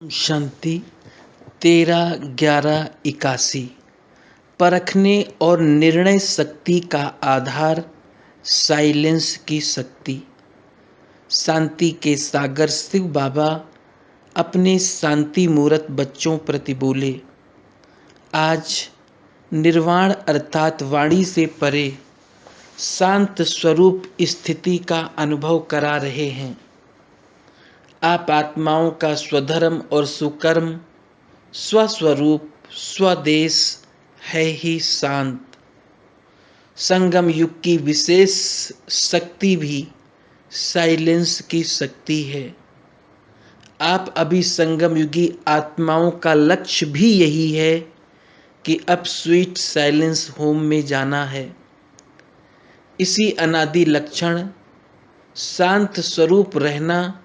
शांति 13/11/81। परखने और निर्णय शक्ति का आधार साइलेंस की शक्ति। शांति के सागर शिव बाबा अपने शांति मूर्त बच्चों प्रति बोले, आज निर्वाण अर्थात वाणी से परे शांत स्वरूप स्थिति का अनुभव करा रहे हैं। आप आत्माओं का स्वधर्म और सुकर्म स्वस्वरूप स्वदेश है ही शांत। संगम युग की विशेष शक्ति भी साइलेंस की शक्ति है। आप अभी संगम युगी आत्माओं का लक्ष्य भी यही है कि अब स्वीट साइलेंस होम में जाना है। इसी अनादि लक्षण शांत स्वरूप रहना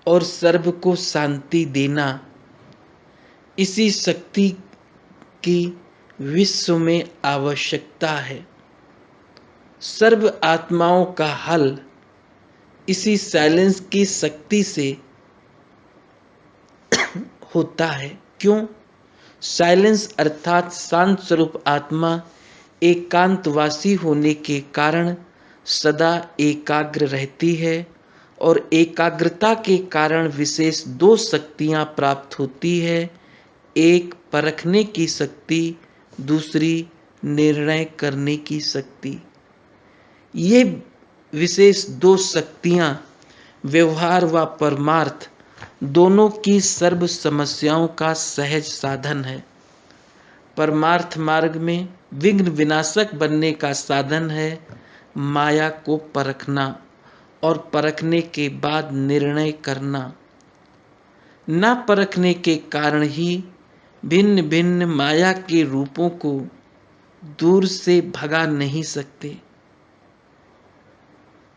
और सर्व को शांति देना, इसी शक्ति की विश्व में आवश्यकता है। सर्व आत्माओं का हल इसी साइलेंस की शक्ति से होता है। क्यों? साइलेंस अर्थात शांत स्वरूप आत्मा एकांतवासी होने के कारण सदा एकाग्र रहती है और एकाग्रता के कारण विशेष दो शक्तियां प्राप्त होती है, एक परखने की शक्ति, दूसरी निर्णय करने की शक्ति। ये विशेष दो शक्तियां व्यवहार व परमार्थ दोनों की सर्व समस्याओं का सहज साधन है। परमार्थ मार्ग में विघ्न विनाशक बनने का साधन है माया को परखना और परखने के बाद निर्णय करना। न परखने के कारण ही भिन्न भिन्न माया के रूपों को दूर से भगा नहीं सकते।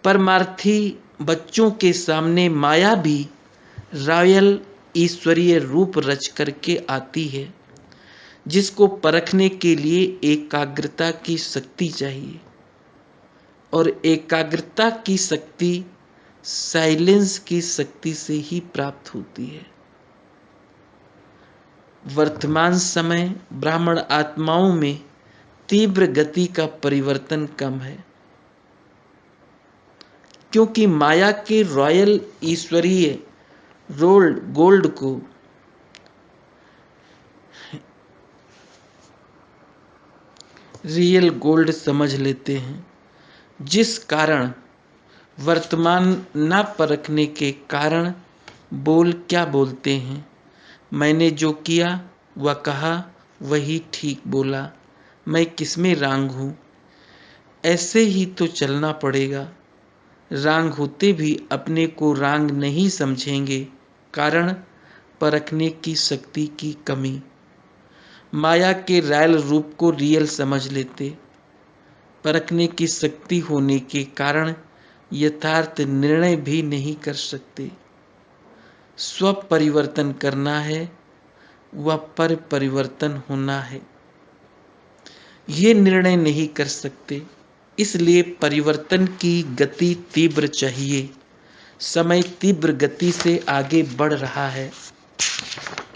परमार्थी बच्चों के सामने माया भी रॉयल ईश्वरीय रूप रच करके आती है, जिसको परखने के लिए एकाग्रता की शक्ति चाहिए और एकाग्रता की शक्ति साइलेंस की शक्ति से ही प्राप्त होती है। वर्तमान समय ब्राह्मण आत्माओं में तीव्र गति का परिवर्तन कम है, क्योंकि माया के रॉयल ईश्वरीय रोल्ड गोल्ड को रियल गोल्ड समझ लेते हैं, जिस कारण वर्तमान न परखने के कारण बोल क्या बोलते हैं, मैंने जो किया वह कहा वही ठीक बोला, मैं किसमें रांग हूँ। ऐसे ही तो चलना पड़ेगा। रांग होते भी अपने को रांग नहीं समझेंगे, कारण परखने की शक्ति की कमी। माया के रॉयल रूप को रियल समझ लेते, परखने की शक्ति होने के कारण यथार्थ निर्णय भी नहीं कर सकते। स्व परिवर्तन करना है, वह पर परिवर्तन होना है, ये निर्णय नहीं कर सकते। इसलिए परिवर्तन की गति तीव्र चाहिए। समय तीव्र गति से आगे बढ़ रहा है,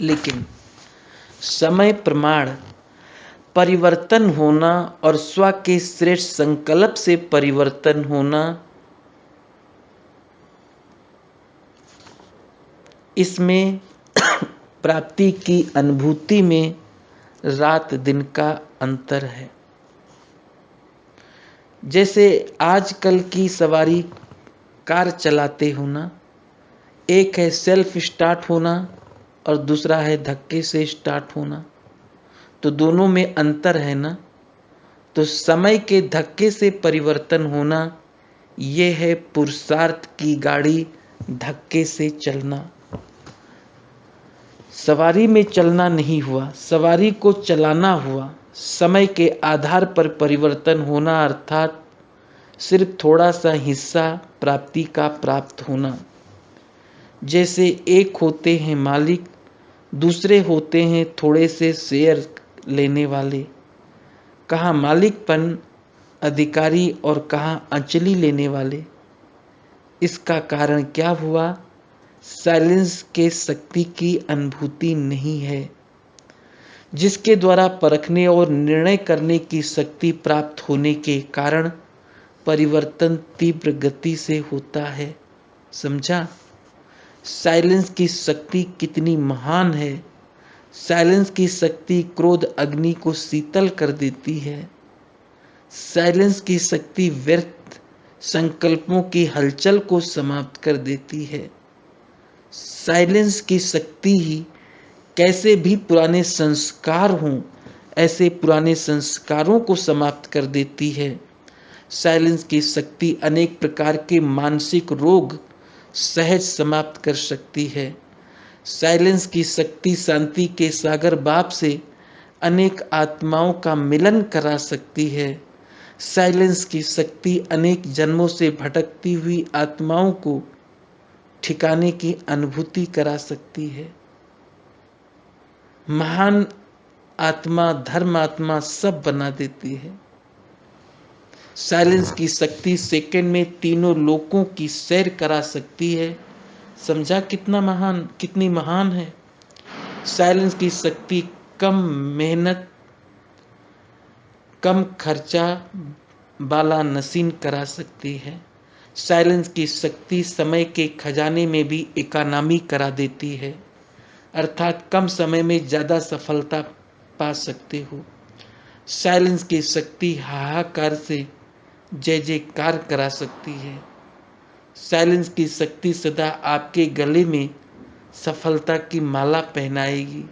लेकिन समय प्रमाण परिवर्तन होना और स्व के श्रेष्ठ संकल्प से परिवर्तन होना, इसमें प्राप्ति की अनुभूति में रात दिन का अंतर है। जैसे आजकल की सवारी कार चलाते हो ना, एक है सेल्फ स्टार्ट होना और दूसरा है धक्के से स्टार्ट होना, तो दोनों में अंतर है ना। तो समय के धक्के से परिवर्तन होना, ये है पुरुषार्थ की गाड़ी धक्के से चलना। सवारी में चलना नहीं हुआ, सवारी को चलाना हुआ। समय के आधार पर परिवर्तन होना अर्थात सिर्फ थोड़ा सा हिस्सा प्राप्ति का प्राप्त होना। जैसे एक होते हैं मालिक, दूसरे होते हैं थोड़े से शेयर लेने वाले। कहाँ मालिकपन अधिकारी और कहाँ अंचली लेने वाले। इसका कारण क्या हुआ साइलेंस के शक्ति की अनुभूति नहीं है, जिसके द्वारा परखने और निर्णय करने की शक्ति प्राप्त होने के कारण परिवर्तन तीव्र गति से होता है। समझा? साइलेंस की शक्ति कितनी महान है। साइलेंस की शक्ति क्रोध अग्नि को शीतल कर देती है। साइलेंस की शक्ति व्यर्थ संकल्पों की हलचल को समाप्त कर देती है। साइलेंस की शक्ति ही कैसे भी पुराने संस्कार हों, ऐसे पुराने संस्कारों को समाप्त कर देती है। साइलेंस की शक्ति अनेक प्रकार के मानसिक रोग सहज समाप्त कर सकती है। साइलेंस की शक्ति शांति के सागर बाप से अनेक आत्माओं का मिलन करा सकती है। साइलेंस की शक्ति अनेक जन्मों से भटकती हुई आत्माओं को ठिकाने की अनुभूति करा सकती है। महान आत्मा, धर्म आत्मा सब बना देती है। साइलेंस की शक्ति सेकंड में तीनों लोकों की सैर करा सकती है। समझा कितनी महान है। साइलेंस की शक्ति कम मेहनत, कम खर्चा वाला नसीन करा सकती है। साइलेंस की शक्ति समय के खजाने में भी इकोनॉमी करा देती है, अर्थात कम समय में ज़्यादा सफलता पा सकते हो। साइलेंस की शक्ति हाहाकार से जय जयकार करा सकती है। साइलेंस की शक्ति सदा आपके गले में सफलता की माला पहनाएगी।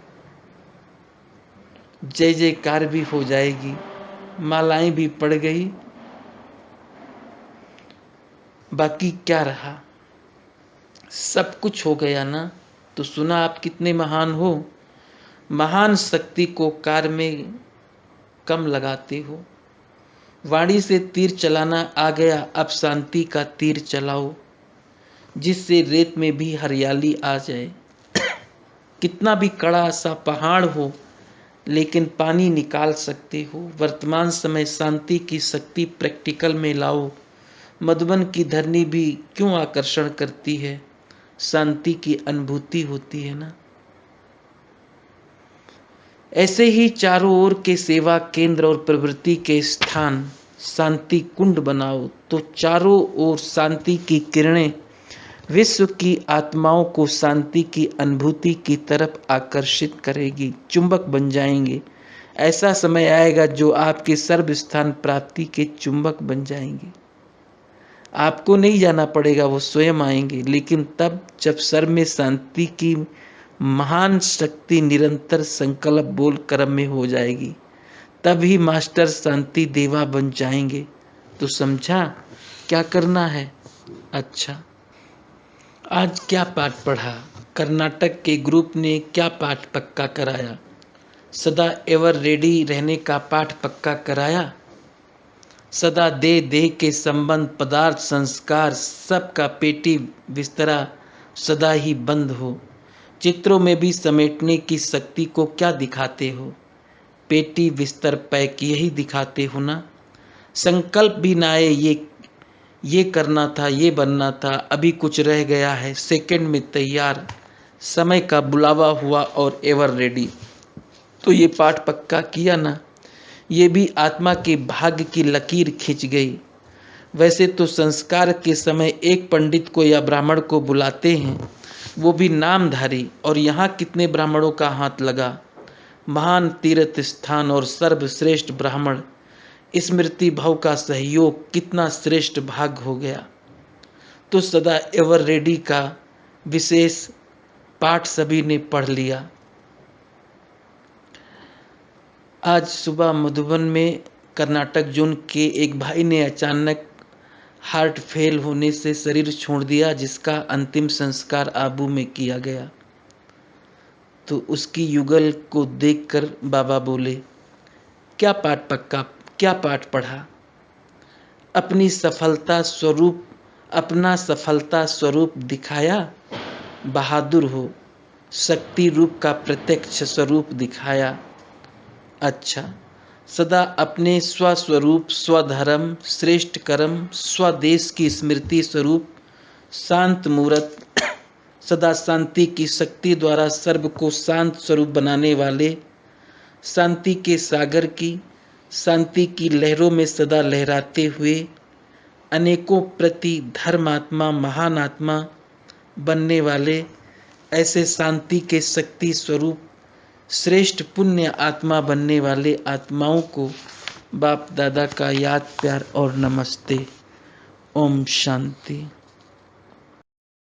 जय जयकार भी हो जाएगी, मालाएं भी पड़ गई, बाकी क्या रहा? सब कुछ हो गया ना। तो सुना आप कितने महान हो। महान शक्ति को कार्य में कम लगाते हो। वाणी से तीर चलाना आ गया, अब शांति का तीर चलाओ, जिससे रेत में भी हरियाली आ जाए। कितना भी कड़ा सा पहाड़ हो, लेकिन पानी निकाल सकते हो। वर्तमान समय शांति की शक्ति प्रैक्टिकल में लाओ। मधुबन की धरनी भी क्यों आकर्षण करती है? शांति की अनुभूति होती है ना। ऐसे ही चारों ओर के सेवा केंद्र और प्रवृत्ति के स्थान शांति कुंड बनाओ, तो चारों ओर शांति की किरणें विश्व की आत्माओं को शांति की अनुभूति की तरफ आकर्षित करेगी, चुंबक बन जाएंगे। ऐसा समय आएगा जो आपके सर्व स्थान प्राप्ति के चुंबक बन जाएंगे। आपको नहीं जाना पड़ेगा, वो स्वयं आएंगे। लेकिन तब जब सर्व में शांति की महान शक्ति निरंतर संकल्प बोल कर्म में हो जाएगी, तभी मास्टर शांति देवा बन जाएंगे। तो समझा क्या करना है? अच्छा, आज क्या पाठ पढ़ा? कर्नाटक के ग्रुप ने क्या पाठ पक्का कराया? सदा एवर रेडी रहने का पाठ पक्का कराया। सदा देह के संबंध, पदार्थ, संस्कार सबका पेटी बिस्तरा सदा ही बंद हो। चित्रों में भी समेटने की शक्ति को क्या दिखाते हो? पेटी बिस्तर पैक, यही दिखाते हो ना। संकल्प भी ना आए, ये करना था, ये बनना था, अभी कुछ रह गया है, सेकंड में तैयार, समय का बुलावा हुआ और एवर रेडी। तो ये पाठ पक्का किया ना। ये भी आत्मा के भाग्य की लकीर खिंच गई। वैसे तो संस्कार के समय एक पंडित को या ब्राह्मण को बुलाते हैं, वो भी नामधारी, और यहाँ कितने ब्राह्मणों का हाथ लगा। महान तीर्थ स्थान और सर्वश्रेष्ठ ब्राह्मण, स्मृति भाव का सहयोग, कितना श्रेष्ठ भाग हो गया। तो सदा एवर रेडी का विशेष पाठ सभी ने पढ़ लिया। आज सुबह मधुबन में कर्नाटक जोन के एक भाई ने अचानक हार्ट फेल होने से शरीर छोड़ दिया, जिसका अंतिम संस्कार आबू में किया गया। तो उसकी युगल को देखकर बाबा बोले, क्या पाठ पढ़ा? अपना सफलता स्वरूप दिखाया, बहादुर हो, शक्ति रूप का प्रत्यक्ष स्वरूप दिखाया। अच्छा, सदा अपने स्वस्वरूप, स्वधर्म, श्रेष्ठ कर्म, स्वदेश की स्मृति स्वरूप शांत मूर्त सदा शांति की शक्ति द्वारा सर्व को शांत स्वरूप बनाने वाले, शांति के सागर की, शांति की लहरों में सदा लहराते हुए अनेकों प्रति धर्मात्मा, महान आत्मा बनने वाले, ऐसे शांति के शक्ति स्वरूप श्रेष्ठ पुण्य आत्मा बनने वाले आत्माओं को बाप दादा का याद, प्यार और नमस्ते। ओम शांति।